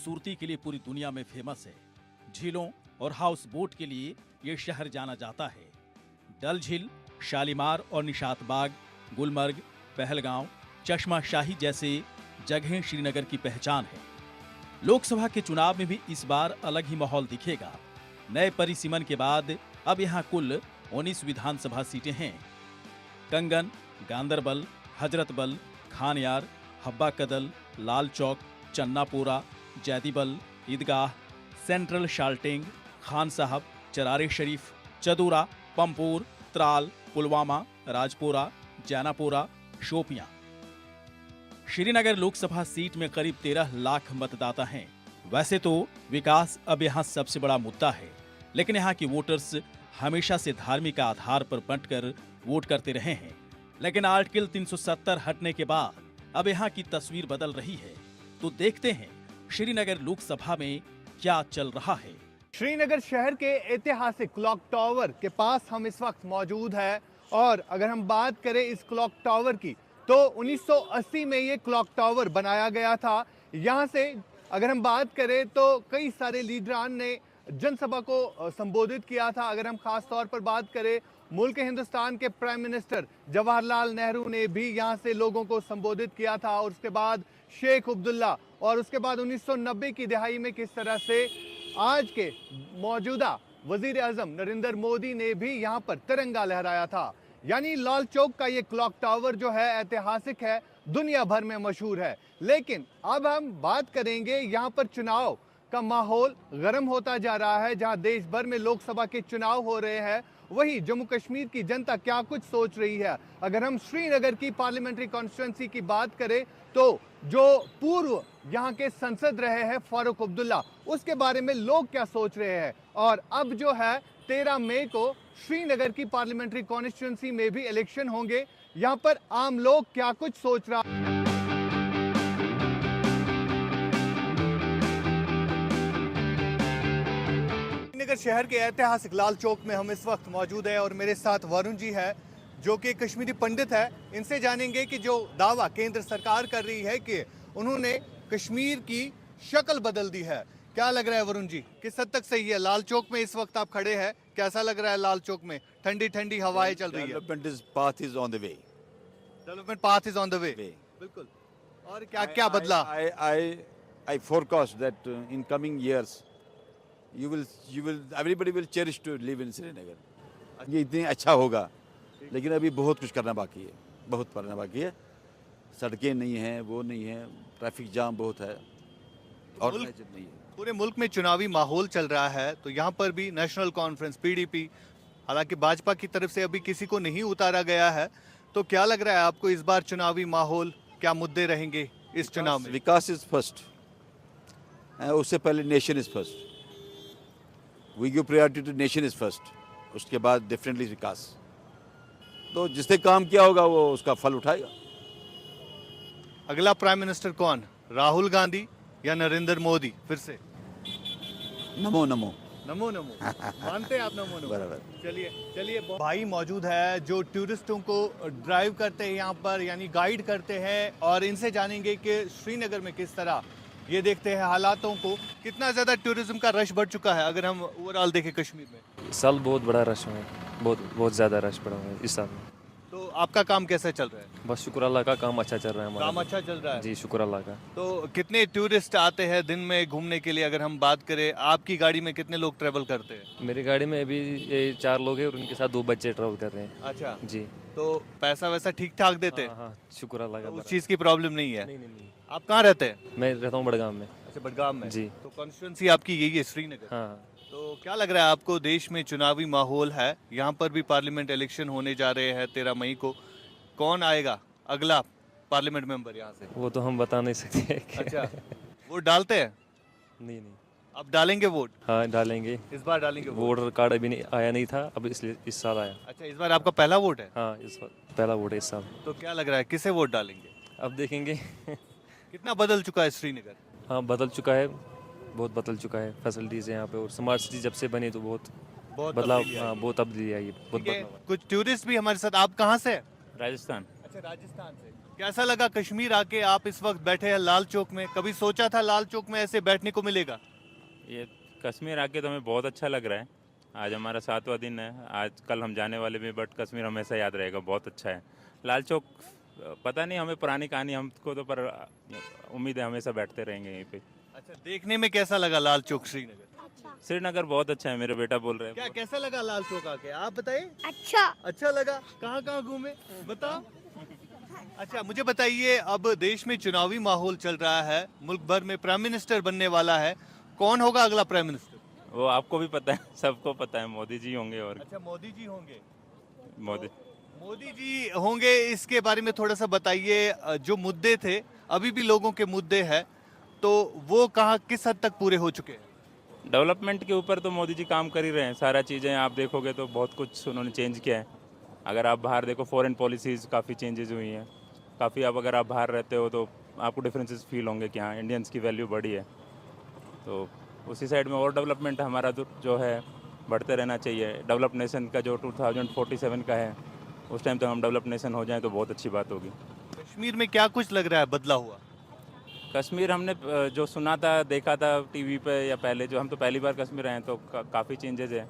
खूबसूरती के लिए पूरी दुनिया में फेमस है। झीलों और हाउस बोट के लिए ये शहर जाना जाता है। डल झील, शालीमार और निशात बाग, गुलमर्ग, पहलगांव, चश्मा शाही जैसे जगहें श्रीनगर की पहचान है। लोकसभा के चुनाव में भी इस बार अलग ही माहौल दिखेगा। नए परिसीमन के बाद अब यहाँ कुल 19 विधानसभा सीटें हैं। कंगन, गांदरबल, हजरतबल, खानयार, हब्बा कदल, लाल चौक, चन्नापोरा, जैदीबल, ईदगाह, सेंट्रल शाल्टेंग, खान साहब, चरारे शरीफ, चदूरा, पंपोर, त्राल, पुलवामा, राजपोरा, जैनापोरा, शोपियां। श्रीनगर लोकसभा सीट में करीब 13 लाख मतदाता हैं। वैसे तो विकास अब यहाँ सबसे बड़ा मुद्दा है, लेकिन यहाँ के वोटर्स हमेशा से धार्मिक आधार पर बंटकर वोट करते रहे हैं। लेकिन आर्टिकल 370 हटने के बाद अब यहाँ की तस्वीर बदल रही है। तो देखते हैं श्रीनगर लोकसभा में क्या चल रहा है। श्रीनगर शहर के ऐतिहासिक क्लॉक टावर के पास हम इस वक्त मौजूद है और अगर हम बात करें इस क्लॉक टावर की तो 1980 में ये क्लॉक टावर बनाया गया था। यहाँ से अगर हम बात करें तो कई सारे लीडरान ने जनसभा को संबोधित किया था। अगर हम खास तौर पर बात करें मुल्क हिंदुस्तान के प्राइम मिनिस्टर जवाहरलाल नेहरू ने भी यहाँ से लोगों को संबोधित किया था और उसके बाद शेख अब्दुल्ला और उसके बाद 1990 की दहाई में किस तरह से आज के मौजूदा वजीर आजम नरेंद्र मोदी ने भी यहाँ पर तिरंगा लहराया था। यानी लाल चौक का ये क्लॉक टावर जो है ऐतिहासिक है, दुनिया भर में मशहूर है। लेकिन अब हम बात करेंगे यहाँ पर चुनाव का माहौल गर्म होता जा रहा है। जहाँ देश भर में लोकसभा के चुनाव हो रहे हैं, वही जम्मू कश्मीर की जनता क्या कुछ सोच रही है। अगर हम श्रीनगर की पार्लियामेंट्री कॉन्स्टिट्यूंसी की बात करें तो जो पूर्व यहाँ के संसद रहे हैं फारूक अब्दुल्ला, उसके बारे में लोग क्या सोच रहे हैं। और अब जो है 13 मई को श्रीनगर की पार्लियामेंट्री कॉन्स्टिट्यूंसी में भी इलेक्शन होंगे। यहाँ पर आम लोग क्या कुछ सोच रहा है। श्रीनगर शहर के ऐतिहासिक लाल चौक में हम इस वक्त मौजूद है और मेरे साथ वरुण जी है जो कि कश्मीरी पंडित है। इनसे जानेंगे कि जो दावा केंद्र सरकार कर रही है कि उन्होंने कश्मीर की शक्ल बदल दी है, क्या लग रहा है वरुण जी, किस हद तक सही है? लाल चौक में इस वक्त आप खड़े हैं, कैसा लग रहा है लाल चौक में? ठंडी ठंडी हवाएं चल रही है। Development path is on the way. Development path is on the way, बिल्कुल। और क्या क्या बदला? I forecast that in coming years you will everybody will cherish to live in Srinagar. ये इतनी अच्छा होगा, लेकिन अभी बहुत कुछ करना बाकी है, बहुत करना बाकी है। सड़कें नहीं हैं, वो नहीं है, ट्रैफिक जाम बहुत है और नहीं है। पूरे मुल्क में चुनावी माहौल चल रहा है तो यहाँ पर भी नेशनल कॉन्फ्रेंस पीडीपी, हालांकि भाजपा की तरफ से अभी किसी को नहीं उतारा गया है, तो क्या लग रहा है आपको इस बार चुनावी माहौल, क्या मुद्दे रहेंगे इस चुनाव में? विकास इज फर्स्ट, उससे पहले nation is first. We give priority to nation is first, उसके बाद डेफिनेटली विकास। तो जिसने काम किया होगा वो उसका फल उठाएगा। अगला प्राइम मिनिस्टर कौन, राहुल गांधी या नरेंद्र मोदी? फिर से नमो नमो नमो नमो मानते हैं आप? नमो नमो, बराबर। चलिए चलिए। भाई मौजूद है जो टूरिस्टों को ड्राइव करते हैं यहाँ पर, यानी गाइड करते हैं, और इनसे जानेंगे कि श्रीनगर में किस तरह ये देखते हैं हालातों को। कितना ज़्यादा टूरिज्म का रश बढ़ चुका है अगर हम ओवरऑल देखें कश्मीर में? इस साल बहुत बड़ा रश है, बहुत ज़्यादा रश पड़ा हुआ है इस साल। तो आपका काम कैसा चल रहा है? बस शुक्र अल्लाह का, काम अच्छा चल रहा है हमारा। काम अच्छा चल रहा है जी, शुक्र अल्लाह का। तो कितने टूरिस्ट आते हैं दिन में घूमने के लिए? अगर हम बात करें आपकी गाड़ी में कितने लोग ट्रेवल करते हैं? मेरी गाड़ी में अभी ये 4 लोग हैं और उनके साथ 2 बच्चे ट्रेवल कर रहे हैं। अच्छा जी। तो पैसा वैसा ठीक ठाक देते हैं? हाँ, शुक्र अल्लाह का। उस चीज़ की प्रॉब्लम नहीं है? नहीं। आप कहाँ रहते हैं? मैं रहता हूँ बड़गाम में। अच्छा, बडगाम में। जी। तो कॉन्स्टिट्यूंसी आपकी यही है, श्रीनगर? हाँ। तो क्या लग रहा है आपको, देश में चुनावी माहौल है, यहाँ पर भी पार्लियामेंट इलेक्शन होने जा रहे हैं 13 मई को, कौन आएगा अगला पार्लियामेंट मेंबर यहाँ से? वो तो हम बता नहीं सकते। अच्छा, वोट डालते हैं? नहीं। अब डालेंगे वोट? हाँ, डालेंगे इस बार डालेंगे वोट? वोटर कार्ड अभी नहीं आया नहीं था, अब इसलिए इस साल आया। अच्छा, इस बार आपका पहला वोट है? हाँ, इस बार पहला वोट है इस साल। तो क्या लग रहा है किसे वोट डालेंगे? अब देखेंगे। कितना बदल चुका है श्रीनगर? हाँ, बदल चुका है, बहुत बदल चुका है। फैसिलिटीज़ यहाँ पे और स्मार्ट सिटी जब से बनी तो बहुत बदलाव, हाँ, बहुत तब्दीली आई है, बहुत बदलाव। कुछ टूरिस्ट भी हमारे साथ। आप कहाँ से? राजस्थान। अच्छा, राजस्थान से। कैसा लगा कश्मीर आके? आप इस वक्त बैठे हैं लाल चौक में, कभी सोचा था लाल चौक में ऐसे बैठने को मिलेगा? ये कश्मीर आके तो हमें बहुत अच्छा लग रहा है। आज हमारा 7वां दिन है, आज कल हम जाने वाले भी, बट कश्मीर हमेशा याद रहेगा, बहुत अच्छा है। लाल चौक पता नहीं, हमें पुरानी कहानी हमको तो, पर उम्मीद है हमेशा बैठते रहेंगे यहीं पे। अच्छा, देखने में कैसा लगा लाल चौक श्रीनगर? श्रीनगर बहुत अच्छा है, मेरे बेटा बोल रहे क्या हैं। कैसा लगा लाल चौक आके? आप बताइए। अच्छा। अच्छा लगा। कहाँ कहाँ घूमे बताओ। अच्छा, मुझे बताइए, अब देश में चुनावी माहौल चल रहा है, मुल्क भर में प्राइम मिनिस्टर बनने वाला है, कौन होगा अगला प्राइम मिनिस्टर? वो आपको भी पता है, सबको पता है, मोदी जी होंगे। और अच्छा, मोदी जी होंगे। मोदी मोदी जी होंगे, इसके बारे में थोड़ा सा बताइए। जो मुद्दे थे, अभी भी लोगों के मुद्दे हैं, तो वो कहाँ किस हद तक पूरे हो चुके हैं? डेवलपमेंट के ऊपर तो मोदी जी काम कर ही रहे हैं। सारा चीज़ें आप देखोगे तो बहुत कुछ उन्होंने चेंज किया है। अगर आप बाहर देखो, फॉरेन पॉलिसीज़ काफ़ी चेंजेस हुई हैं काफ़ी। अब अगर आप बाहर रहते हो तो आपको डिफरेंसेस फील होंगे कि हाँ, इंडियंस की वैल्यू बढ़ी है। तो उसी साइड में और डेवलपमेंट हमारा जो है बढ़ते रहना चाहिए। डेवलप नेशन का जो 2047 का है, उस टाइम तक हम डेवलप नेशन हो जाएं तो बहुत अच्छी बात होगी। कश्मीर में क्या कुछ लग रहा है बदला हुआ? कश्मीर हमने जो सुना था, देखा था टीवी पे, या पहले जो, हम तो पहली बार कश्मीर आए हैं, तो काफ़ी चेंजेस है।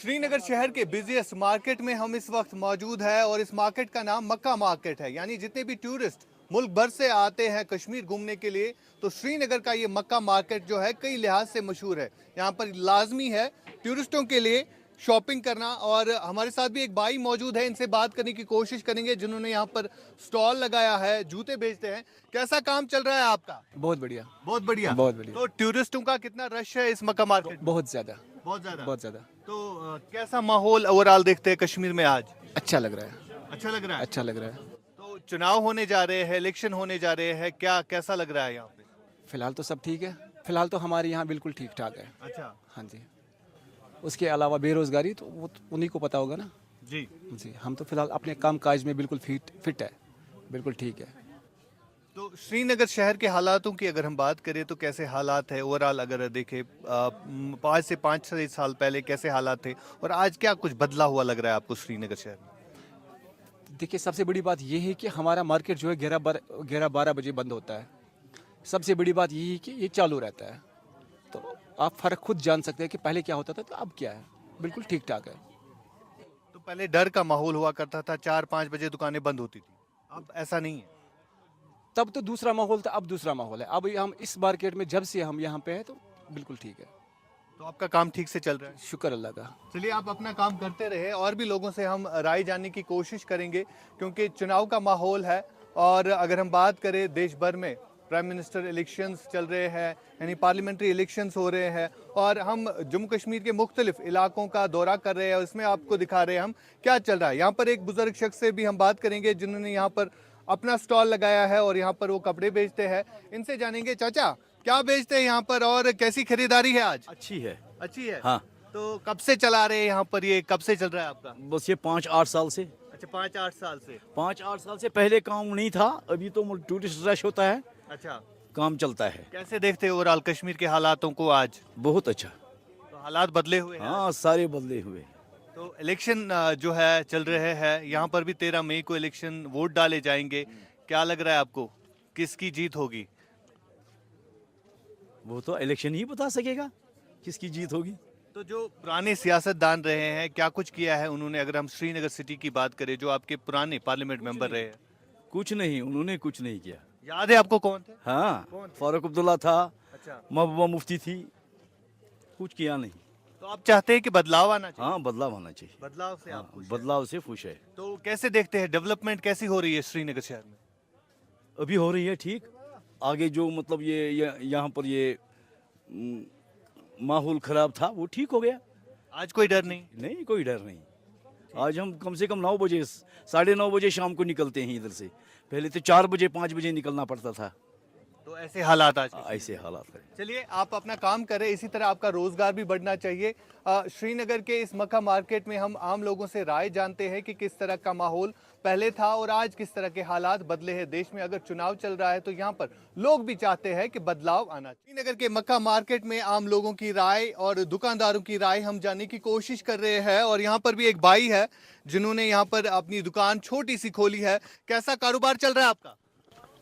श्रीनगर शहर के बिजिएस्ट मार्केट में हम इस वक्त मौजूद है और इस मार्केट का नाम मक्का मार्केट है। यानी जितने भी टूरिस्ट मुल्क भर से आते हैं कश्मीर घूमने के लिए, तो श्रीनगर का ये मक्का मार्केट जो है कई लिहाज से मशहूर है। यहाँ पर लाजमी है टूरिस्टों के लिए शॉपिंग करना। और हमारे साथ भी एक भाई मौजूद है, इनसे बात करने की कोशिश करेंगे, जिन्होंने यहाँ पर स्टॉल लगाया है, जूते बेचते हैं। कैसा काम चल रहा है आपका? बहुत बढ़िया। बहुत बढ़िया। बहुत बढ़िया। तो टूरिस्टों का कितना रश है इस मक्का मार्केट में? बहुत ज्यादा। बहुत ज्यादा। बहुत ज्यादा। तो कैसा माहौल ओवरऑल देखते हैं कश्मीर में आज? अच्छा लग रहा है। अच्छा लग रहा है। अच्छा लग रहा है। तो चुनाव होने जा रहे हैं, इलेक्शन होने जा रहे हैं, क्या कैसा लग रहा है यहाँ पे? फिलहाल तो सब ठीक है। फिलहाल तो हमारे यहाँ बिल्कुल ठीक ठाक है। अच्छा हाँ जी। उसके अलावा बेरोजगारी तो वो तो उन्हीं को पता होगा ना। जी। जी, हम तो फिलहाल अपने काम काज में बिल्कुल फिट है। बिल्कुल ठीक है। तो श्रीनगर शहर के हालातों की अगर हम बात करें तो कैसे हालात है ओवरऑल? अगर देखें 5 से 5 साल पहले कैसे हालात थे और आज क्या कुछ बदला हुआ लग रहा है आपको श्रीनगर शहर में? देखिए, सबसे बड़ी बात यह है कि हमारा मार्केट जो है 11-12 बजे बंद होता है। सबसे बड़ी बात यही है कि ये चालू रहता है। तो आप फ़र्क खुद जान सकते हैं कि पहले क्या होता था तो अब क्या है। बिल्कुल ठीक ठाक है। तो पहले डर का माहौल हुआ करता था, 4-5 बजे दुकानें बंद होती थी, अब ऐसा नहीं है। तब तो दूसरा माहौल था, अब दूसरा माहौल है। अब हम इस मार्केट में जब से हम यहाँ पे हैं तो बिल्कुल ठीक है। तो आपका काम ठीक से चल रहा है? शुक्र अल्लाह का। चलिए, आप अपना काम करते रहे और भी लोगों से हम राय जानने की कोशिश करेंगे, क्योंकि चुनाव का माहौल है। और अगर हम बात करें, देश भर में प्राइम मिनिस्टर इलेक्शंस चल रहे हैं, यानी पार्लियामेंट्री इलेक्शंस हो रहे हैं, और हम जम्मू कश्मीर के मुख्तलिफ इलाकों का दौरा कर रहे हैं, उसमें आपको दिखा रहे हैं हम क्या चल रहा है। यहाँ पर एक बुजुर्ग शख्स से भी हम बात करेंगे, जिन्होंने यहाँ पर अपना स्टॉल लगाया है और यहाँ पर वो कपड़े बेचते हैं। इनसे जानेंगे, चाचा क्या बेचते हैं यहाँ पर और कैसी खरीदारी है आज? अच्छी है। अच्छी है। हाँ, तो कब से चला रहे हैं यहाँ पर, ये कब से चल रहा है आपका? बस ये 5-8 साल से। अच्छा, 5-8 साल से। 5-8 साल से पहले काम नहीं था, अभी तो टूरिस्ट रश होता है, अच्छा, काम चलता है। कैसे देखते हैं ओवरऑल कश्मीर के हालातों को आज? बहुत अच्छा। तो हालात बदले हुए हैं। हाँ, सारे बदले हुए। तो इलेक्शन जो है चल रहे हैं, यहाँ पर भी 13 मई को इलेक्शन वोट डाले जाएंगे। क्या लग रहा है आपको, किसकी जीत होगी? वो तो इलेक्शन ही बता सकेगा किसकी जीत होगी। तो जो पुराने सियासतदान रहे हैं, क्या कुछ किया है उन्होंने? अगर हम श्रीनगर सिटी की बात करें, जो आपके पुराने पार्लियामेंट मेंबर रहे हैं। कुछ नहीं, उन्होंने कुछ नहीं किया। याद है आपको कौन थे? हाँ, कौन थे? फारूक अब्दुल्ला था, अच्छा। महबूबा मुफ्ती थी, कुछ किया नहीं। तो आप चाहते हैं कि बदलाव आना चाहिए? हाँ, बदलाव होना चाहिए। बदलाव से आप हाँ, खुश हैं? बदलाव से खुश है। तो कैसे देखते हैं डेवलपमेंट कैसी हो रही है श्रीनगर शहर में? अभी हो रही है ठीक। आगे जो मतलब ये यहाँ पर ये माहौल खराब था, वो ठीक हो गया। आज कोई डर नहीं? नहीं, कोई डर नहीं। आज हम कम से कम 9 बजे 9:30 बजे शाम को निकलते हैं इधर से। पहले तो 4 बजे 5 बजे निकलना पड़ता था। तो ऐसे हालात आज के। ऐसे हालात है। चलिए आप अपना काम करें, इसी तरह आपका रोजगार भी बढ़ना चाहिए। श्रीनगर के इस मक्का मार्केट में हम आम लोगों से राय जानते हैं कि किस तरह का माहौल पहले था और आज किस तरह के हालात बदले हैं। देश में अगर चुनाव चल रहा है तो यहाँ पर लोग भी चाहते हैं कि बदलाव आना चाहिए। श्रीनगर के मक्का मार्केट में आम लोगों की राय और दुकानदारों की राय हम जानने की कोशिश कर रहे हैं और यहाँ पर भी एक भाई है जिन्होंने यहाँ पर अपनी दुकान छोटी सी खोली है। कैसा कारोबार चल रहा है आपका?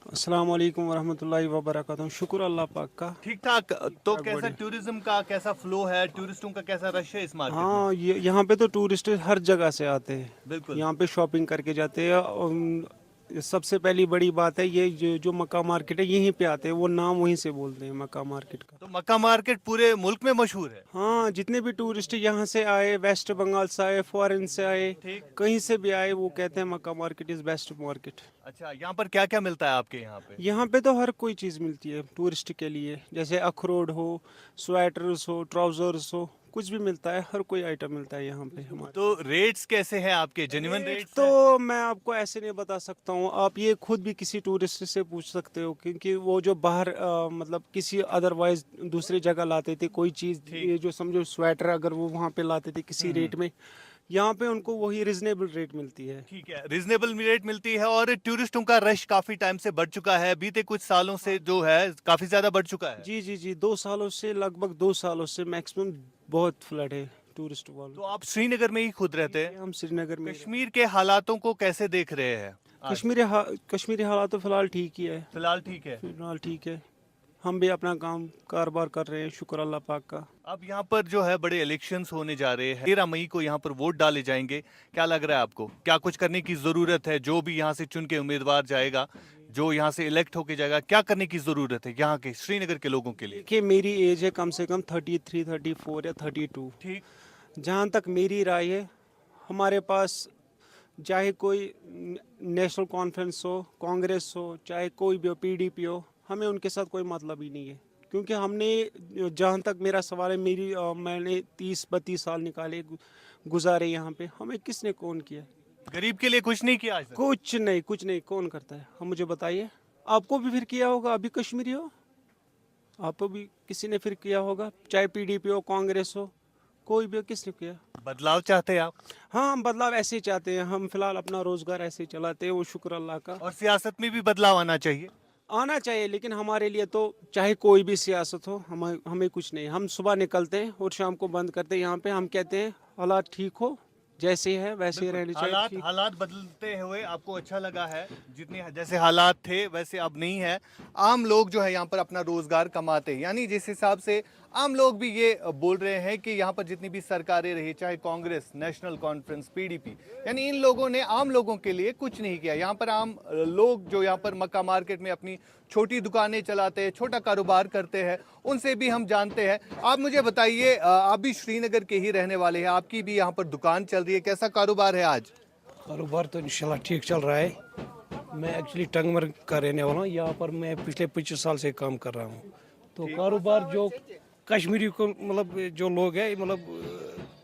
अस्सलाम वालेकुम वरहमतुल्लाहि वबरकातुहू। शुक्र अल्लाह पाक का। ठीक ठाक। तो कैसा टूरिज्म का कैसा फ्लो है, टूरिस्टों का कैसा रश है इस मार्केट में? हाँ, यहाँ पे तो टूरिस्ट हर जगह से आते हैं, बिल्कुल। यहाँ पे शॉपिंग करके जाते हैं। सबसे पहली बड़ी बात है ये जो मक्का मार्केट है यहीं पे आते हैं, वो नाम वहीं से बोलते हैं मक्का मार्केट का। तो मक्का मार्केट पूरे मुल्क में मशहूर है। हाँ, जितने भी टूरिस्ट यहाँ से आए, वेस्ट बंगाल से आए, फॉरेन से आए, कहीं से भी आए, वो कहते हैं मक्का मार्केट इज बेस्ट मार्केट। अच्छा, यहाँ पर क्या क्या मिलता है आपके यहाँ पे? यहाँ पे तो हर कोई चीज़ मिलती है टूरिस्ट के लिए, जैसे अखरोट हो, स्वेटर्स हो, ट्राउजर्स हो, कुछ भी मिलता है, हर कोई आइटम मिलता है यहाँ पे हमारे। तो रेट्स कैसे हैं आपके? Genuine rates? तो मैं आपको ऐसे नहीं बता सकता हूँ, आप ये खुद भी किसी टूरिस्ट से पूछ सकते हो, क्योंकि वो जो बाहर मतलब किसी अदरवाइज दूसरी जगह लाते थे कोई चीज़, ये जो समझो स्वेटर अगर वो वहाँ पे लाते थे किसी रेट में, यहाँ पे उनको वही रिजनेबल रेट मिलती है। ठीक है, रिजनेबल रेट मिलती है। और टूरिस्टों का रश काफी टाइम से बढ़ चुका है, बीते कुछ सालों से जो है काफी ज्यादा बढ़ चुका है। जी जी जी, 2 सालों से, लगभग 2 सालों से मैक्सिमम बहुत फ्लड है टूरिस्ट वालों। तो आप श्रीनगर में ही खुद रहते हैं? हम श्रीनगर में। कश्मीर के हालातों को कैसे देख रहे हैं? कश्मीरी हालात तो फिलहाल ठीक ही है। फिलहाल ठीक है। फिलहाल ठीक है, हम भी अपना काम कारोबार कर रहे हैं, शुक्र अल्लाह पाक का। अब यहाँ पर जो है बड़े इलेक्शंस होने जा रहे हैं, 13 मई को यहाँ पर वोट डाले जाएंगे। क्या लग रहा है आपको, क्या कुछ करने की जरूरत है? जो भी यहाँ से चुन के उम्मीदवार जाएगा, जो यहाँ से इलेक्ट होके जाएगा, क्या करने की जरूरत है यहाँ के श्रीनगर के लोगों के लिए? देखिए, मेरी एज है कम से कम 33, 34 या 32। ठीक। जहाँ तक मेरी राय है, हमारे पास चाहे कोई नेशनल कॉन्फ्रेंस हो, कांग्रेस हो, चाहे कोई भी हो, PDP हो, हमें उनके साथ कोई मतलब ही नहीं है। क्योंकि हमने, जहाँ तक मेरा सवाल है, मैंने 30-32 साल निकाले, गुजारे यहाँ पे, हमें किसने कौन किया? गरीब के लिए कुछ नहीं किया आज तक? कुछ नहीं, कौन करता है? हम मुझे बताइए। आपको भी फिर किया होगा, अभी कश्मीरी हो, आपको भी किसी ने फिर किया होगा, चाहे PDP हो, कांग्रेस हो, कोई भी हो, किसने किया? बदलाव चाहते हैं आप? हाँ, हम बदलाव ऐसे ही चाहते हैं। हम फिलहाल अपना रोजगार ऐसे ही चलाते हैं, वो शुक्र अल्लाह का। और सियासत में भी बदलाव आना चाहिए? आना चाहिए, लेकिन हमारे लिए तो चाहे कोई भी सियासत हो, हमें कुछ नहीं। हम सुबह निकलते हैं और शाम को बंद करते हैं। यहाँ पे हम कहते हैं हालात ठीक हो, जैसे है वैसे ही रहने चाहिए। हालात बदलते हुए आपको अच्छा लगा है? जितने जैसे हालात थे वैसे अब नहीं है। आम लोग जो है यहाँ पर अपना रोजगार कमाते हैं, यानी जिस हिसाब से आम लोग भी ये बोल रहे हैं कि यहाँ पर जितनी भी सरकारें रही, चाहे कांग्रेस, नेशनल कॉन्फ्रेंस, PDP, यानी इन लोगों ने आम लोगों के लिए कुछ नहीं किया। यहाँ पर आम लोग जो यहाँ पर मक्का मार्केट में अपनी छोटी दुकानें चलाते हैं, छोटा कारोबार करते हैं, उनसे भी हम जानते हैं। आप मुझे बताइए, आप भी श्रीनगर के ही रहने वाले हैं, आपकी भी यहाँ पर दुकान चल रही है, कैसा कारोबार है आज? कारोबार तो इंशाल्लाह ठीक चल रहा है। मैं एक्चुअली टंगमर का रहने वाला हूँ, यहाँ पर मैं पिछले 25 साल से काम कर रहा हूँ। तो कारोबार जो कश्मीरी को मतलब जो लोग हैं, मतलब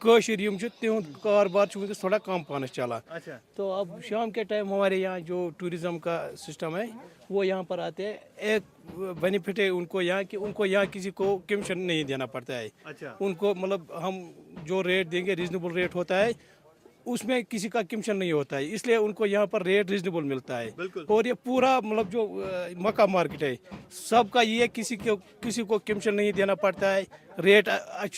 कशिर यम तिहद कारोबार वनकस थोड़ा कम पानस चला। अच्छा। तो अब शाम के टाइम हमारे यहाँ जो टूरिज्म का सिस्टम है वो यहाँ पर आते हैं। एक बेनिफिट है उनको यहाँ कि उनको यहाँ किसी को कमीशन नहीं देना पड़ता है। अच्छा। उनको मतलब हम जो रेट देंगे रिजनेबल रेट होता है, उसमें किसी का कमीशन नहीं होता है, इसलिए उनको यहाँ पर रेट रिजनेबल मिलता है। और ये पूरा मतलब जो मक्का मार्केट है सबका ये किसी को कमीशन नहीं देना पड़ता है। रेट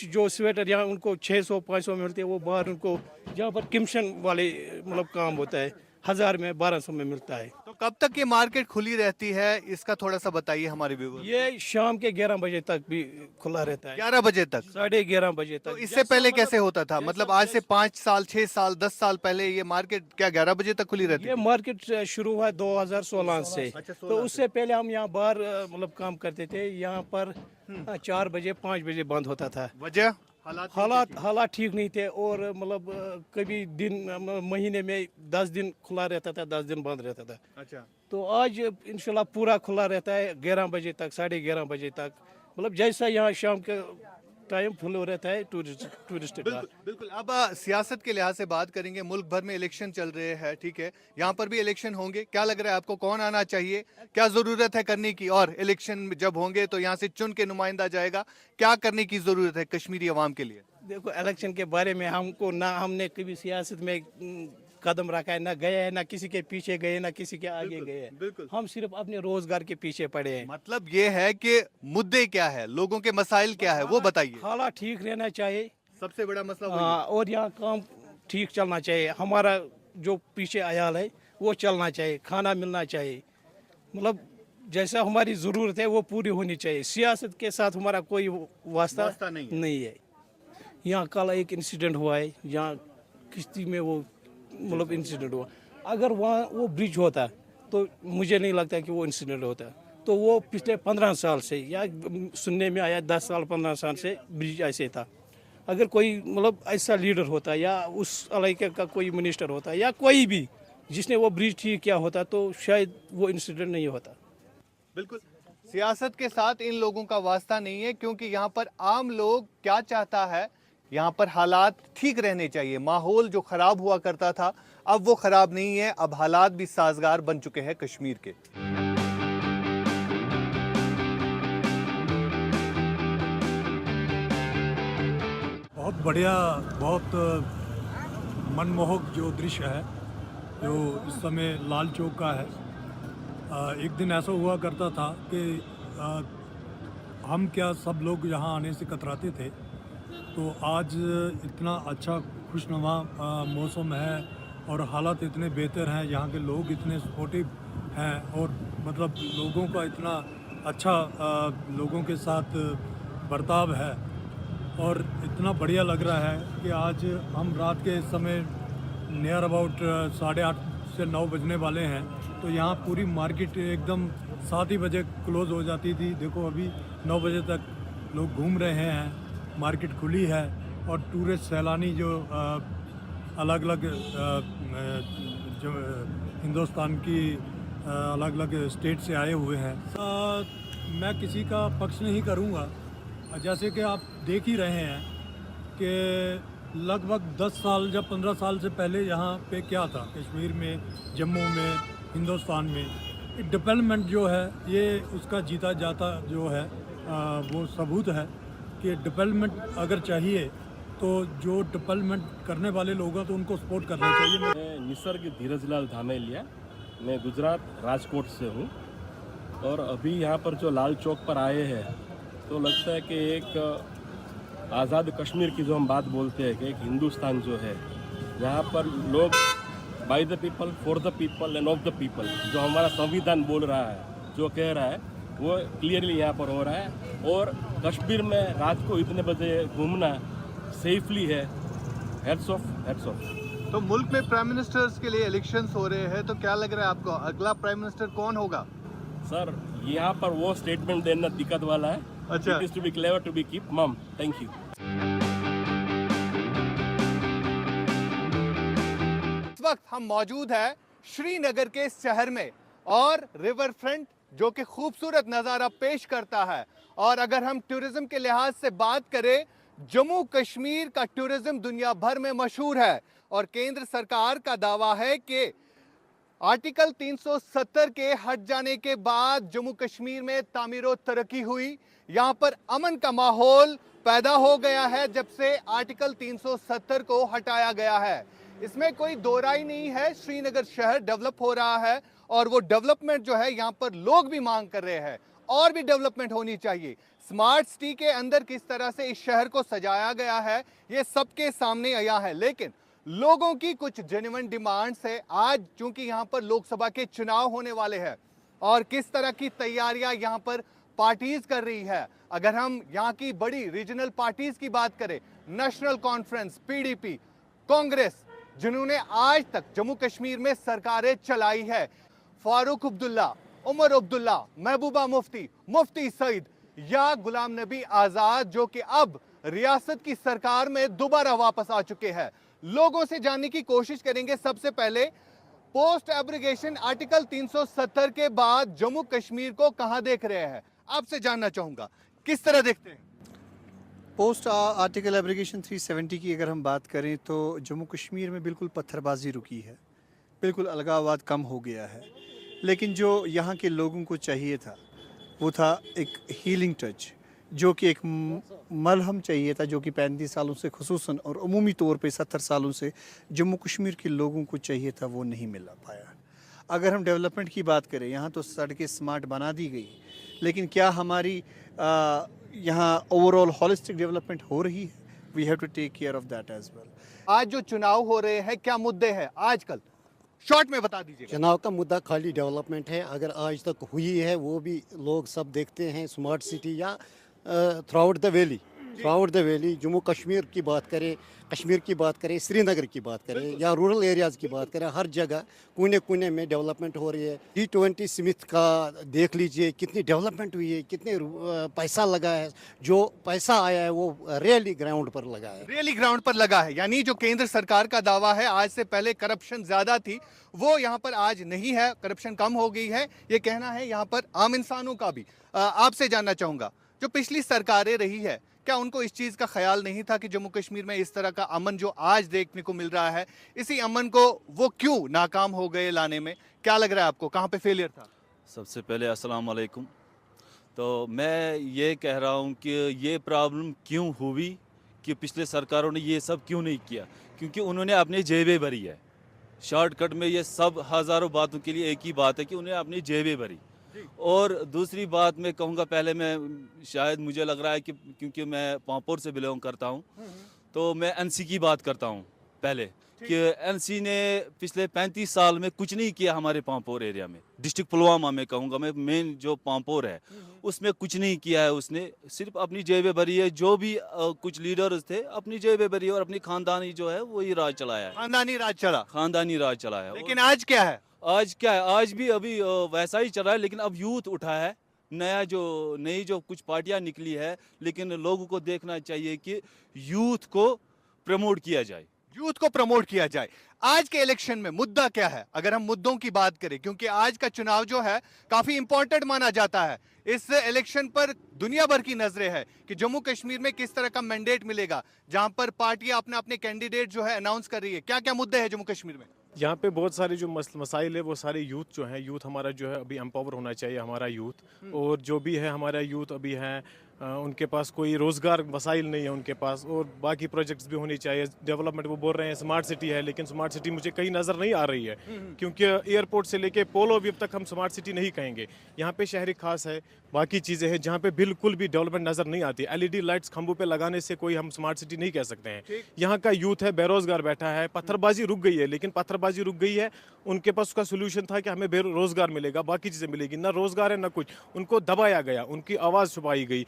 जो स्वेटर यहाँ उनको 600-500 में मिलते हैं, वो बाहर उनको यहाँ पर कमीशन वाले मतलब काम होता है, 1000 में 1200 में मिलता है। तो कब तक ये मार्केट खुली रहती है, इसका थोड़ा सा बताइए हमारे व्यूअर्स। ये शाम के 11 बजे तक भी खुला रहता है। 11 बजे तक? 11:30 बजे तक। तो इससे पहले कैसे होता था? मतलब आज से 5 साल, 6 साल, 10 साल पहले ये मार्केट क्या 11 बजे तक खुली रहती ये थी? मार्केट शुरू हुआ 2016 से। अच्छा, 16 तो उससे पहले हम यहाँ बाहर मतलब काम करते थे। यहाँ पर 4 बजे 5 बजे बंद होता था। वजह? हालात ठीक नहीं थे और मतलब कभी दिन महीने में 10 दिन खुला रहता था, 10 दिन बंद रहता था। अच्छा। तो आज इंशाल्लाह पूरा खुला रहता है 11 बजे तक, 11:30 बजे तक। मतलब जैसा यहाँ शाम के टाइम फुल रहता है टूरिस्ट का। बिल्कुल। अब सियासत के लिहाज से बात करेंगे, मुल्क भर में इलेक्शन चल रहे हैं, ठीक है, यहाँ पर भी इलेक्शन होंगे, क्या लग रहा है आपको कौन आना चाहिए, क्या जरूरत है करने की, और इलेक्शन जब होंगे तो यहाँ से चुन के नुमाइंदा जाएगा, क्या करने की जरूरत है कश्मीरी अवाम के लिए? देखो इलेक्शन के बारे में हमको ना, हमने कभी सियासत में कदम रखा है, ना गए हैं, ना किसी के पीछे गए, ना किसी के आगे गए हैं। बिल्कुल। हम सिर्फ अपने रोजगार के पीछे पड़े हैं। मतलब ये है कि मुद्दे क्या है, लोगों के मसाइल क्या है, वो बताइए। हालात ठीक रहना चाहिए, सबसे बड़ा मसला वही हाँ, और यहाँ काम ठीक चलना चाहिए। हमारा जो पीछे आयाल है वो चलना चाहिए, खाना मिलना चाहिए, मतलब जैसा हमारी ज़रूरत है वो पूरी होनी चाहिए। सियासत के साथ हमारा कोई वास्ता नहीं है। यहाँ कल एक इंसिडेंट हुआ है, यहाँ किश्ती में वो मतलब इंसिडेंट हुआ, अगर वहाँ वो ब्रिज होता तो मुझे नहीं लगता कि वो इंसिडेंट होता। तो वो पिछले 15 साल से, या सुनने में आया 10 साल 15 साल से ब्रिज ऐसे था। अगर कोई मतलब ऐसा लीडर होता या उस इलाके का कोई मिनिस्टर होता या कोई भी जिसने वो ब्रिज ठीक किया होता तो शायद वो इंसिडेंट नहीं होता। बिल्कुल। सियासत के साथ इन लोगों का वास्ता नहीं है, क्योंकि यहाँ पर आम लोग क्या चाहता है, यहाँ पर हालात ठीक रहने चाहिए। माहौल जो खराब हुआ करता था अब वो खराब नहीं है, अब हालात भी साजगार बन चुके हैं कश्मीर के। बहुत बढ़िया, बहुत मनमोहक जो दृश्य है जो इस समय लाल चौक का है। एक दिन ऐसा हुआ करता था कि हम क्या सब लोग यहाँ आने से कतराते थे, तो आज इतना अच्छा खुशनुमा मौसम है और हालात इतने बेहतर हैं, यहाँ के लोग इतने सपोर्टिव हैं और मतलब लोगों का इतना अच्छा लोगों के साथ बर्ताव है और इतना बढ़िया लग रहा है कि आज हम रात के समय नियर अबाउट 8:30 से 9 बजने वाले हैं, तो यहाँ पूरी मार्केट एकदम 7 ही बजे क्लोज़ हो जाती थी। देखो अभी 9 बजे तक लोग घूम रहे हैं, मार्केट खुली है और टूरिस्ट सैलानी जो अलग अलग जो हिंदुस्तान की अलग अलग स्टेट से आए हुए हैं। मैं किसी का पक्ष नहीं करूँगा, जैसे कि आप देख ही रहे हैं कि लगभग 10 साल या 15 साल से पहले यहाँ पे क्या था, कश्मीर में, जम्मू में, हिंदुस्तान में डेवलपमेंट जो है ये उसका जीता जाता जो है वो सबूत है कि डेवलपमेंट अगर चाहिए तो जो डेवलपमेंट करने वाले लोग हैं तो उनको सपोर्ट करना चाहिए। मैं निसर्ग धीरजलाल धामेलिया, मैं गुजरात राजकोट से हूँ और अभी यहाँ पर जो लाल चौक पर आए हैं तो लगता है कि एक आज़ाद कश्मीर की जो हम बात बोलते हैं कि एक हिंदुस्तान जो है यहाँ पर लोग by the people for the people end of the people, जो हमारा संविधान बोल रहा है, जो कह रहा है वो क्लियरली यहाँ पर हो रहा है। और कश्मीर में रात को इतने बजे घूमना सेफली है। Heads of, heads of. तो मुल्क में प्राइम मिनिस्टर्स के लिए इलेक्शंस हो रहे हैं, तो क्या लग रहा है आपको अगला प्राइम मिनिस्टर कौन होगा? सर यहाँ पर वो स्टेटमेंट देना दिक्कत वाला है। अच्छा। It is to be clever to be keep mum. Thank you. इस वक्त हम मौजूद है श्रीनगर के शहर में और रिवर फ्रंट जो कि खूबसूरत नज़ारा पेश करता है। और अगर हम टूरिज्म के लिहाज से बात करें, जम्मू कश्मीर का टूरिज्म दुनिया भर में मशहूर है और केंद्र सरकार का दावा है कि आर्टिकल 370 के हट जाने के बाद जम्मू कश्मीर में तामीर तरक्की हुई, यहाँ पर अमन का माहौल पैदा हो गया है जब से आर्टिकल 370 को हटाया गया है। इसमें कोई दो राय नहीं है, श्रीनगर शहर डेवलप हो रहा है और वो डेवलपमेंट जो है यहाँ पर लोग भी मांग कर रहे हैं, और भी डेवलपमेंट होनी चाहिए। स्मार्ट सिटी के अंदर किस तरह से इस शहर को सजाया गया है ये सबके सामने आया है, लेकिन लोगों की कुछ जेन्युइन डिमांड्स है। आज चूंकि यहाँ पर लोकसभा के चुनाव होने वाले हैं और किस तरह की तैयारियां यहाँ पर पार्टीज कर रही है, अगर हम यहाँ की बड़ी रीजनल पार्टीज की बात करें, नेशनल कॉन्फ्रेंस, पीडीपी, कांग्रेस, जिन्होंने आज तक जम्मू कश्मीर में सरकारें चलाई है, फारूक अब्दुल्ला, उमर अब्दुल्ला, महबूबा मुफ्ती, मुफ्ती सईद या गुलाम नबी आजाद, जो कि अब रियासत की सरकार में दोबारा वापस आ चुके हैं। लोगों से जानने की कोशिश करेंगे। सबसे पहले पोस्ट एब्रिगेशन आर्टिकल 370 के बाद जम्मू कश्मीर को कहां देख रहे हैं, आपसे जानना चाहूंगा किस तरह देखते हैं? पोस्ट आर्टिकल एब्रिगेशन 370 की अगर हम बात करें तो जम्मू कश्मीर में बिल्कुल पत्थरबाजी रुकी है, बिल्कुल अलगाववाद कम हो गया है। लेकिन जो यहाँ के लोगों को चाहिए था वो था एक हीलिंग टच, जो कि एक मलहम चाहिए था, जो कि 35 सालों से खुसूसन और अमूमी तौर पे 70 सालों से जम्मू कश्मीर के लोगों को चाहिए था, वो नहीं मिल पाया। अगर हम डेवलपमेंट की बात करें, यहाँ तो सड़कें स्मार्ट बना दी गई, लेकिन क्या हमारी यहाँ ओवरऑल हॉलिस्टिक डेवलपमेंट हो रही है? We have to take care of that as well. आज जो चुनाव हो रहे हैं, क्या मुद्दे हैं आजकल, शॉर्ट में बता दीजिए। चुनाव का मुद्दा खाली डेवलपमेंट है। अगर आज तक हुई है वो भी लोग सब देखते हैं। स्मार्ट सिटी या through out the valley Jammu Kashmir की बात करें, कश्मीर की बात करें, श्रीनगर की बात करें या रूरल एरियाज़ की बात करें, हर जगह कोने कोने में डेवलपमेंट हो रही है। G20 समिट का देख लीजिए कितनी डेवलपमेंट हुई है, कितने पैसा लगा है। जो पैसा आया है वो रियली ग्राउंड पर लगा है, रियली ग्राउंड पर लगा है। यानी जो केंद्र सरकार का दावा है आज से पहले करप्शन ज्यादा थी, वो यहाँ पर आज नहीं है, करप्शन कम हो गई है, ये कहना है यहाँ पर आम इंसानों का भी। आपसे जानना चाहूंगा, जो पिछली सरकारें रही है, क्या उनको इस चीज का ख्याल नहीं था कि जम्मू कश्मीर में इस तरह का अमन जो आज देखने को मिल रहा है, इसी अमन को वो क्यों नाकाम हो गए लाने में? क्या लग रहा है आपको, कहां पे फेलियर था? सबसे पहले अस्सलाम वालेकुम। तो मैं ये कह रहा हूँ कि ये प्रॉब्लम क्यों हुई कि पिछले सरकारों ने ये सब क्यों नहीं किया, क्योंकि उन्होंने अपनी जेबें भरी है। शॉर्टकट में ये सब हज़ारों बातों के लिए एक ही बात है कि उन्हें अपनी जेबें भरी। और दूसरी बात मैं कहूँगा, पहले मैं शायद मुझे लग रहा है कि क्योंकि मैं पांपोर से बिलोंग करता हूँ, तो मैं एनसी की बात करता हूँ पहले, कि एनसी ने पिछले 35 साल में कुछ नहीं किया हमारे पांपोर एरिया में। डिस्ट्रिक्ट पुलवामा में कहूँगा मैं, मेन जो पांपोर है उसमें कुछ नहीं किया है। उसने सिर्फ अपनी जेबें भरी है। जो भी कुछ लीडर्स थे अपनी जेबें भरी और अपनी खानदानी जो है वही राज चलाया है। खानदानी राज चला, खानदानी राज चलाया है। लेकिन आज क्या है? आज क्या है? आज भी अभी वैसा ही चल रहा है, लेकिन अब यूथ उठा है, नई जो कुछ पार्टियां निकली है। लेकिन लोगों को देखना चाहिए कि यूथ को प्रमोट किया जाए, यूथ को प्रमोट किया जाए। आज के इलेक्शन में मुद्दा क्या है, अगर हम मुद्दों की बात करें, क्योंकि आज का चुनाव जो है काफी इंपॉर्टेंट माना जाता है। इस इलेक्शन पर दुनिया भर की नजरें हैं कि जम्मू कश्मीर में किस तरह का मैंडेट मिलेगा, जहां पर पार्टियां अपने अपने कैंडिडेट जो है अनाउंस कर रही है। क्या क्या मुद्दे हैं जम्मू कश्मीर में? यहाँ पे बहुत सारे जो मसाइल है वो सारे यूथ जो है, यूथ हमारा जो है अभी एम्पावर होना चाहिए हमारा यूथ। और जो भी है हमारा यूथ अभी है, उनके पास कोई रोज़गार वसाइल नहीं है उनके पास, और बाकी प्रोजेक्ट्स भी होने चाहिए। डेवलपमेंट वो बोल रहे हैं स्मार्ट सिटी है, लेकिन स्मार्ट सिटी मुझे कहीं नज़र नहीं आ रही है, क्योंकि एयरपोर्ट से लेके पोलो भी अब तक हम स्मार्ट सिटी नहीं कहेंगे। यहाँ पे शहरी खास है, बाकी चीज़ें हैं जहाँ पे बिल्कुल भी डेवलपमेंट नज़र नहीं आती। LED लाइट्स खंभों पे लगाने से कोई हम स्मार्ट सिटी नहीं कह सकते हैं। यहाँ का यूथ है बेरोजगार बैठा है। पत्थरबाजी रुक गई है, लेकिन पत्थरबाजी रुक गई है, उनके पास उसका सोल्यूशन था कि हमें बेरोजगार मिलेगा, बाकी चीज़ें मिलेगी, ना रोजगार है ना कुछ। उनको दबाया गया, उनकी आवाज़ छुपाई गई।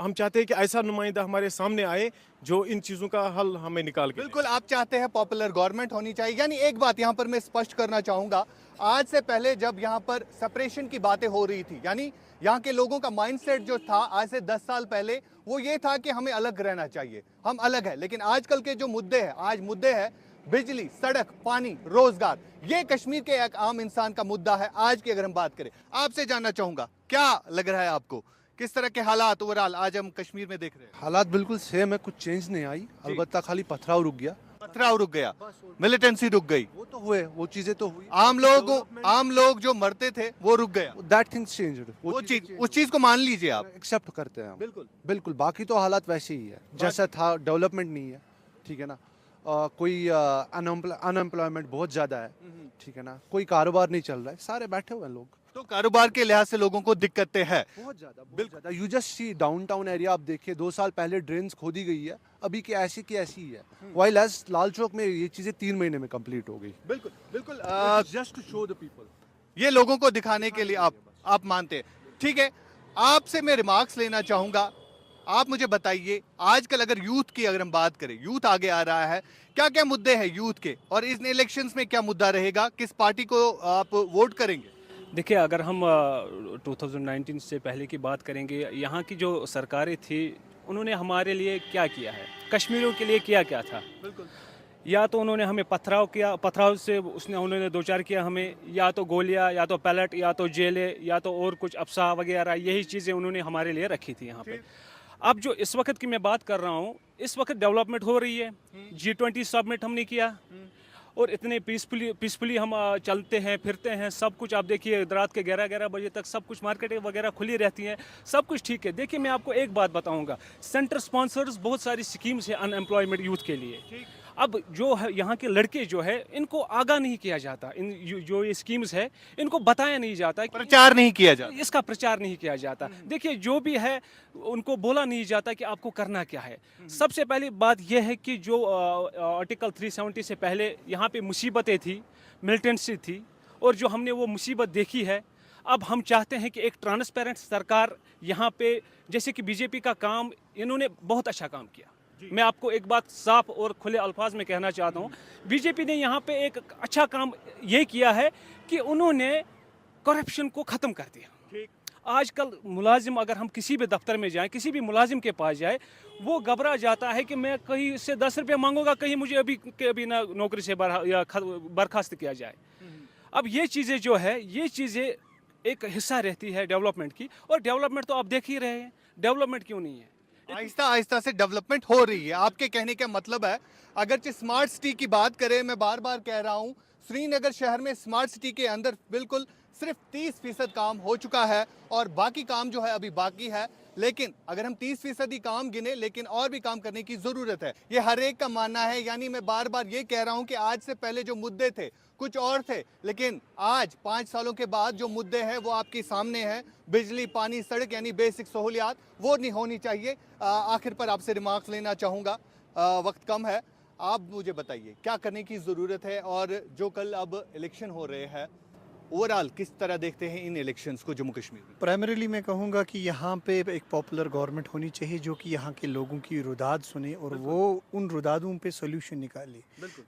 हम चाहते हैं कि ऐसा नुमाइंदा हमारे सामने आए जो इन चीज़ों का हल हमें निकाल के। बिल्कुल, आप चाहते हैं पॉपुलर गवर्नमेंट होनी चाहिए। यानी एक बात यहाँ पर मैं स्पष्ट करना चाहूंगा, आज से पहले जब यहाँ पर सेपरेशन की बातें हो रही थी, यानी यहाँ के लोगों का माइंडसेट जो था आज से 10 साल पहले, वो ये था कि हमें अलग रहना चाहिए, हम अलग है। लेकिन आजकल के जो मुद्दे हैं, आज मुद्दे हैं बिजली, सड़क, पानी, रोजगार। ये कश्मीर के एक आम इंसान का मुद्दा है आज की। अगर हम बात करें, आपसे जानना चाहूंगा, क्या लग रहा है आपको, किस तरह के हालात ओवरऑल आज हम कश्मीर में देख रहे हैं? हालात बिल्कुल सेम है, कुछ चेंज नहीं आई, अलबत्ता खाली पथराव रुक गया। पथराव रुक गया, मिलिटेंसी रुक गई, वो तो हुए, वो चीजें तो हुई। आम लोग जो मरते थे वो रुक गया। दैट थिंग्स चेंज्ड, वो चीज, उस चीज को मान लीजिए आप, एक्सेप्ट करते हैं हम। बिल्कुल बिल्कुल, बाकी तो हालात वैसे ही है जैसा था। डेवलपमेंट नहीं है, ठीक है ना। कोई अनएम्प्लॉयमेंट बहुत ज़्यादा है, ठीक है ना। कोई कारोबार नहीं चल रहा है, सारे बैठे हुए हैं लोग। तो कारोबार के लिहाज से लोगों को दिक्कतें हैं बहुत ज़्यादा। You just see downtown area, आप देखिए 2 साल पहले ड्रेन्स खोदी गई है, अभी की ऐसी ही है। वाइल एज लाल चौक में ये चीज़ें 3 महीने में कंप्लीट हो गई। बिल्कुल बिल्कुल, just to show the people, ये लोगों को दिखाने के लिए आप मानते हैं। ठीक है, आपसे मैं रिमार्क्स लेना चाहूंगा। आप मुझे बताइए, आजकल अगर यूथ की अगर हम बात करें, यूथ आगे आ रहा है, क्या क्या मुद्दे हैं यूथ के, और इन इलेक्शंस में क्या मुद्दा रहेगा, किस पार्टी को आप वोट करेंगे? देखिए, अगर हम 2019 से पहले की बात करेंगे, यहाँ की जो सरकारें थी उन्होंने हमारे लिए क्या किया है, कश्मीरियों के लिए क्या क्या था। बिल्कुल, या तो उन्होंने हमें पथराव से उन्होंने 2-4 किया हमें, या तो गोलियां, या तो पैलेट, या तो जेलें, या तो और कुछ अफसा वगैरह, यही चीज़ें उन्होंने हमारे लिए रखी थी यहाँ पे। अब जो इस वक्त की मैं बात कर रहा हूँ, इस वक्त डेवलपमेंट हो रही है। G20 समिट हमने किया और इतने पीसफुली हम चलते हैं फिरते हैं, सब कुछ आप देखिए रात के 11-11 बजे तक सब कुछ मार्केटें वगैरह खुली रहती हैं, सब कुछ ठीक है। देखिए मैं आपको एक बात बताऊंगा, सेंटर स्पॉन्सर्स बहुत सारी स्कीम्स है अनएम्प्लॉयमेंट यूथ के लिए। अब जो है यहाँ के लड़के जो है इनको आगाह नहीं किया जाता, इन जो ये स्कीम्स है इनको बताया नहीं जाता, प्रचार नहीं किया जाता, इसका प्रचार नहीं किया जाता। देखिए जो भी है उनको बोला नहीं जाता कि आपको करना क्या है। सबसे पहली बात यह है कि जो आर्टिकल 370 से पहले यहाँ पे मुसीबतें थी, मिलिटेंसी थी, और जो हमने वो मुसीबत देखी है, अब हम चाहते हैं कि एक ट्रांसपेरेंट सरकार यहाँ पे, जैसे कि बीजेपी का काम, इन्होंने बहुत अच्छा काम किया। मैं आपको एक बात साफ और खुले अल्फाज में कहना चाहता हूँ, बीजेपी ने यहाँ पे एक अच्छा काम ये किया है कि उन्होंने करप्शन को ख़त्म कर दिया। आजकल मुलाजिम, अगर हम किसी भी दफ्तर में जाएं, किसी भी मुलाजिम के पास जाए, वो घबरा जाता है कि मैं कहीं से 10 रुपये मांगूंगा, कहीं मुझे अभी ना नौकरी से बर्खास्त किया जाए। अब ये चीज़ें जो है, ये चीज़ें एक हिस्सा रहती है डेवलपमेंट की, और डेवलपमेंट तो आप देख ही रहे हैं, डेवलपमेंट क्यों नहीं है? आहिस्ता आहिस्ता से डेवलपमेंट हो रही है, आपके कहने का मतलब है। अगर स्मार्ट सिटी की बात करें, मैं बार बार कह रहा हूँ, श्रीनगर शहर में स्मार्ट सिटी के अंदर बिल्कुल सिर्फ 30% काम हो चुका है और बाकी काम जो है अभी बाकी है। लेकिन अगर हम 30% ही काम गिने, लेकिन और भी काम करने की जरूरत है, ये हर एक का मानना है। यानी मैं बार बार ये कह रहा हूँ कि आज से पहले जो मुद्दे थे कुछ और थे, लेकिन आज 5 सालों के बाद जो मुद्दे हैं वो आपके सामने हैं। बिजली, पानी, सड़क यानी बेसिक सहूलियात वो नहीं होनी चाहिए। आखिर पर आपसे रिमार्क्स लेना चाहूँगा, वक्त कम है, आप मुझे बताइए क्या करने की ज़रूरत है, और जो कल अब इलेक्शन हो रहे हैं, ओवरऑल किस तरह देखते हैं इन इलेक्शंस को जम्मू कश्मीर में? प्राइमरीली मैं कहूँगा कि यहाँ पे एक पॉपुलर गवर्नमेंट होनी चाहिए जो कि यहाँ के लोगों की रुदाद सुने और वो उन रुदादों पे सोल्यूशन निकाले।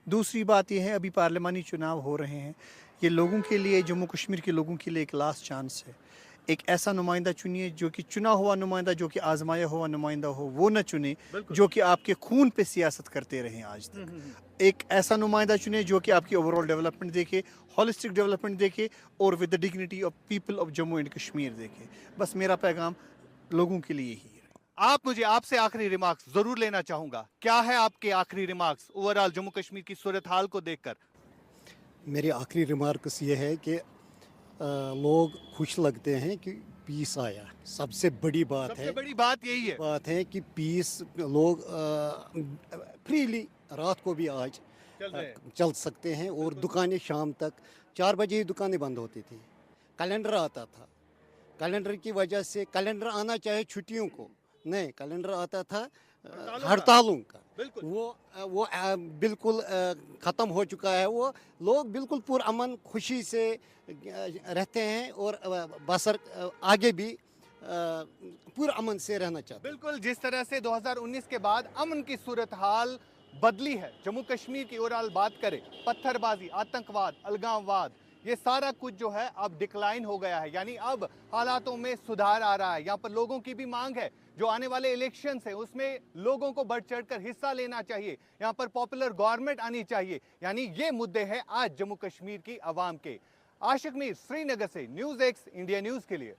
दूसरी बात यह है, अभी पार्लियामानी चुनाव हो रहे हैं, ये लोगों के लिए, जम्मू कश्मीर के लोगों के लिए एक लास्ट चांस है। एक ऐसा नुमाइंदा चुनिए जो कि चुना हुआ नुमाइंदा, जो कि आजमाया हुआ नुमाइंदा हो, वो न चुने जो कि आपके खून पे सियासत करते रहे आज तक। एक ऐसा नुमाइंदा चुने जो कि आपकी ओवरऑल डेवलपमेंट देखे, होलिस्टिक डेवलपमेंट देखे और with the dignity of people of Jammu and Kashmir देखे। बस मेरा पैगाम लोगों के लिए यही है। मुझे आपसे आखिरी रिमार्क्स जरूर लेना चाहूँगा, क्या है आपके आखिरी रिमार्क्स ओवरऑल जम्मू कश्मीर की सूरत हाल को देखकर? मेरी आखिरी रिमार्क्स ये है कि लोग खुश लगते हैं कि पीस आया, सबसे बड़ी बात है, सबसे बड़ी बात यही है, बात है कि पीस, लोग फ्रीली रात को भी आज चल सकते हैं और दुकानें शाम तक 4 बजे ही दुकानें बंद होती थी। कैलेंडर आता था, कैलेंडर की वजह से, कैलेंडर आना चाहे छुट्टियों को नहीं, कैलेंडर आता था हड़तालों का, वो बिल्कुल ख़त्म हो चुका है। वो लोग बिल्कुल पुरअमन खुशी से रहते हैं और बसर आगे भी पुरअमन से रहना चाहते हैं। बिल्कुल जिस तरह से 2019 के बाद अमन की सूरत हाल बदली है जम्मू कश्मीर की, ओवरऑल बात करें, पत्थरबाजी, आतंकवाद, अलगाववाद, ये सारा कुछ जो है अब डिक्लाइन हो गया है। यानी अब हालातों में सुधार आ रहा है। यहाँ पर लोगों की भी मांग है, जो आने वाले इलेक्शंस हैं उसमें लोगों को बढ़ चढ़कर हिस्सा लेना चाहिए, यहाँ पर पॉपुलर गवर्नमेंट आनी चाहिए। यानी ये मुद्दे हैं आज जम्मू कश्मीर की आवाम के। आशिक मीर, श्रीनगर से, न्यूज़ एक्स इंडिया न्यूज़ के लिए।